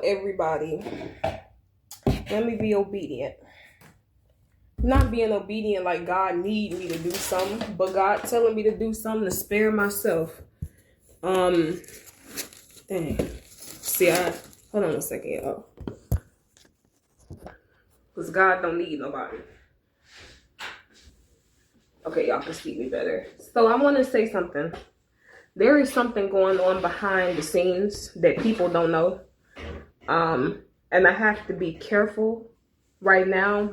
tell everybody, let me be obedient. Not being obedient like God need me to do something, but God telling me to do something to spare myself. Dang. See, hold on a second, y'all. Because God don't need nobody. Okay, y'all can see me better. So I want to say something. There is something going on behind the scenes that people don't know. And I have to be careful. Right now,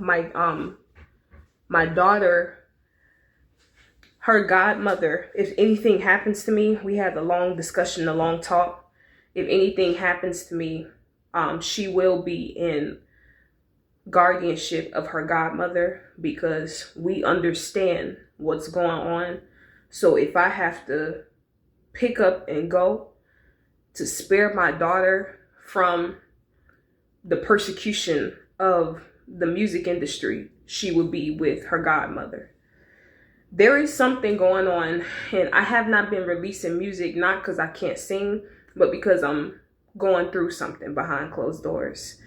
my daughter, her godmother, if anything happens to me, we had a long discussion, a long talk. If anything happens to me, she will be in guardianship of her godmother because we understand what's going on. So if I have to pick up and go to spare my daughter from the persecution of the music industry, she would be with her godmother. There is something going on, and I have not been releasing music, not because I can't sing, but because I'm going through something behind closed doors.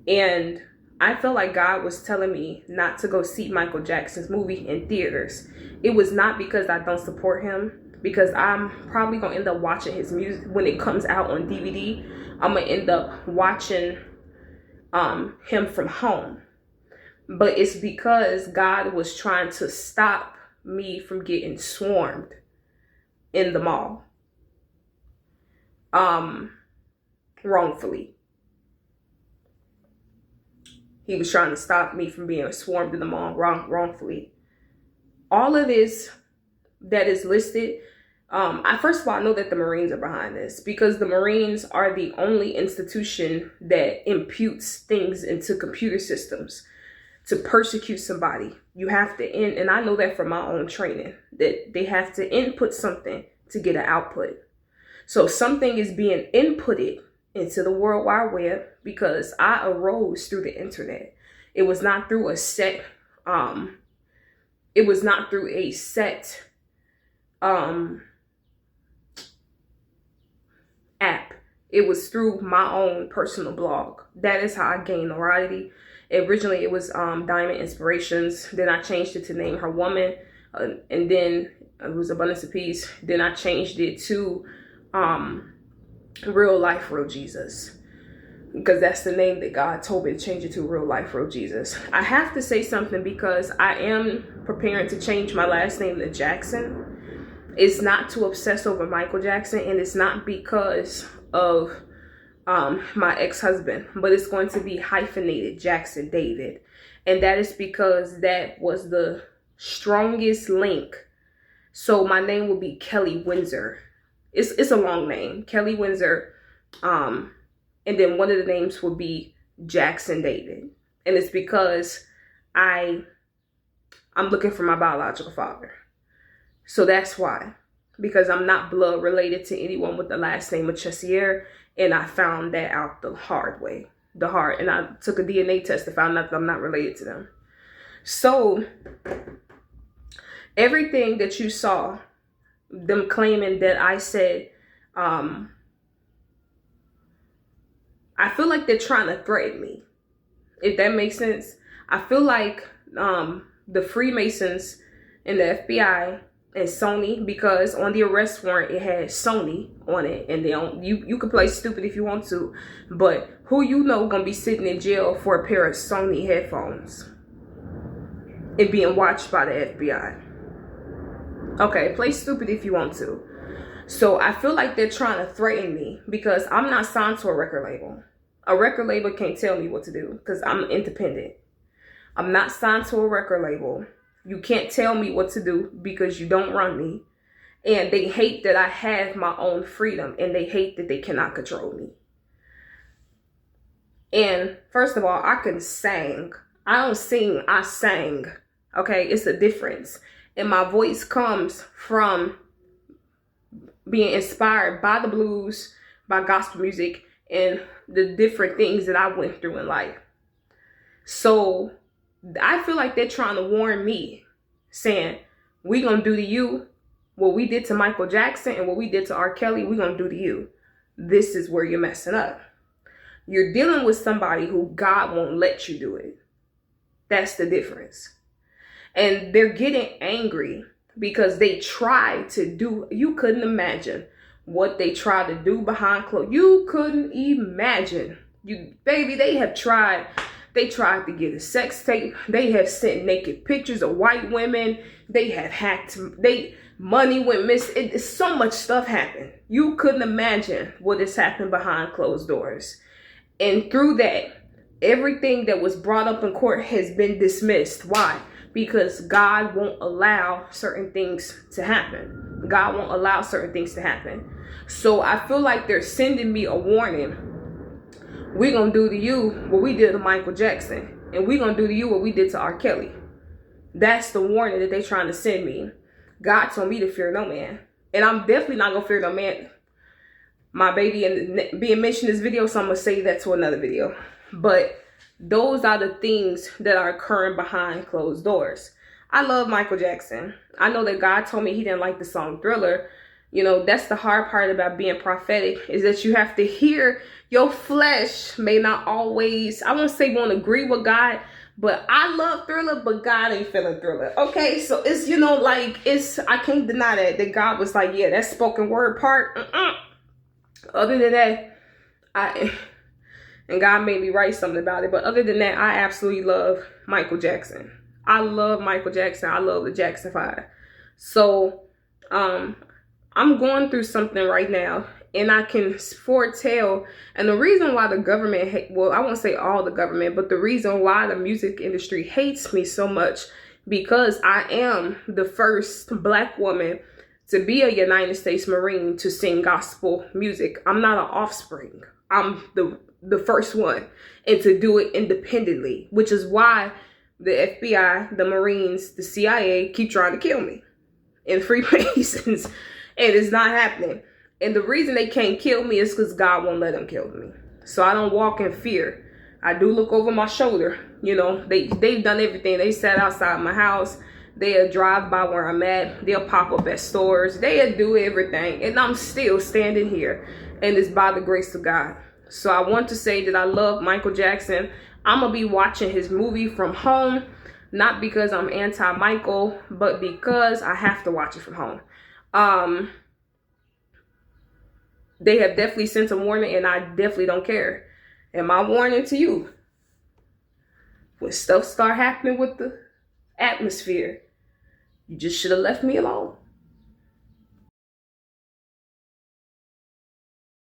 And I felt like God was telling me not to go see Michael Jackson's movie in theaters. It was not because I don't support him, because I'm probably going to end up watching his music when it comes out on DVD. I'm going to end up watching him from home. But it's because God was trying to stop me from getting swarmed in the mall. Wrongfully. He was trying to stop me from being swarmed in the mall wrongfully. All of this that is listed, first of all, I know that the Marines are behind this because the Marines are the only institution that imputes things into computer systems to persecute somebody. You have to and I know that from my own training, that they have to input something to get an output. So something is being inputted into the World Wide Web because I arose through the internet. It was not through a set, app. It was through my own personal blog. That is how I gained notoriety. Originally, it was Diamond Inspirations. Then I changed it to Name Her Woman. And then it was Abundance of Peace. Then I changed it to Real Life, Real Jesus. Because that's the name that God told me to change it to, Real Life, Real Jesus. I have to say something because I am preparing to change my last name to Jackson. It's not to obsess over Michael Jackson, and it's not because of my ex-husband, but it's going to be hyphenated Jackson David. And that is because that was the strongest link. So my name will be Kelly Windsor. It's a long name, Kelly Windsor. And then one of the names will be Jackson David. And it's because I'm looking for my biological father. So that's why. Because I'm not blood related to anyone with the last name of Chessier. And I found that out the hard way. And I took a DNA test to find out that I'm not related to them. So everything that you saw, them claiming that I said, I feel like they're trying to threaten me, if that makes sense. I feel like the Freemasons and the FBI and Sony, because on the arrest warrant it had Sony on it, and you can play stupid if you want to, but who you know gonna be sitting in jail for a pair of Sony headphones and being watched by the FBI? Okay, play stupid if you want to. So I feel like they're trying to threaten me because I'm not signed to a record label. A record label can't tell me what to do because I'm independent. I'm not signed to a record label. You can't tell me what to do because you don't run me. And they hate that I have my own freedom, and they hate that they cannot control me. And first of all, I can sing. I don't sing, I sang. Okay, it's a difference. And my voice comes from being inspired by the blues, by gospel music, and the different things that I went through in life. So I feel like they're trying to warn me, saying, we gonna do to you what we did to Michael Jackson and what we did to R.Kelly, we gonna do to you. This is where you're messing up. You're dealing with somebody who God won't let you do it. That's the difference. And they're getting angry because they tried to do, you couldn't imagine what they tried to do behind closed. You couldn't imagine. They tried to get a sex tape. They have sent naked pictures of white women. They have hacked, money went missing. So much stuff happened. You couldn't imagine what has happened behind closed doors. And through that, everything that was brought up in court has been dismissed. Why? Because God won't allow certain things to happen. God won't allow certain things to happen. So I feel like they're sending me a warning. We're going to do to you what we did to Michael Jackson. And we're going to do to you what we did to R.Kelly. That's the warning that they're trying to send me. God told me to fear no man. And I'm definitely not going to fear no man. My baby and being mentioned in this video, so I'm going to say that to another video. But those are the things that are occurring behind closed doors. I love Michael Jackson. I know that God told me he didn't like the song Thriller. You know, that's the hard part about being prophetic, is that you have to hear. Your flesh may not always, I won't say won't agree with God, but I love Thriller, but God ain't feeling Thriller. Okay, so it's, you know, like, I can't deny that God was like, yeah, that spoken word part. Other than that, and God made me write something about it. But other than that, I absolutely love Michael Jackson. I love Michael Jackson. I love the Jackson 5. So, I'm going through something right now, and I can foretell. And the reason why the government, well, I won't say all the government, but the reason why the music industry hates me so much, because I am the first Black woman to be a United States Marine to sing gospel music. I'm not an offspring. I'm the first one, and to do it independently, which is why the FBI, the Marines, the CIA keep trying to kill me in Freemasons, and it's not happening. And the reason they can't kill me is because God won't let them kill me. So I don't walk in fear. I do look over my shoulder. You know, they've done everything. They sat outside my house. They'll drive by where I'm at. They'll pop up at stores. They'll do everything. And I'm still standing here. And it's by the grace of God. So I want to say that I love Michael Jackson. I'm going to be watching his movie from home. Not because I'm anti-Michael, but because I have to watch it from home. They have definitely sent a warning, and I definitely don't care. And my warning to you, when stuff start happening with the atmosphere, you just should have left me alone.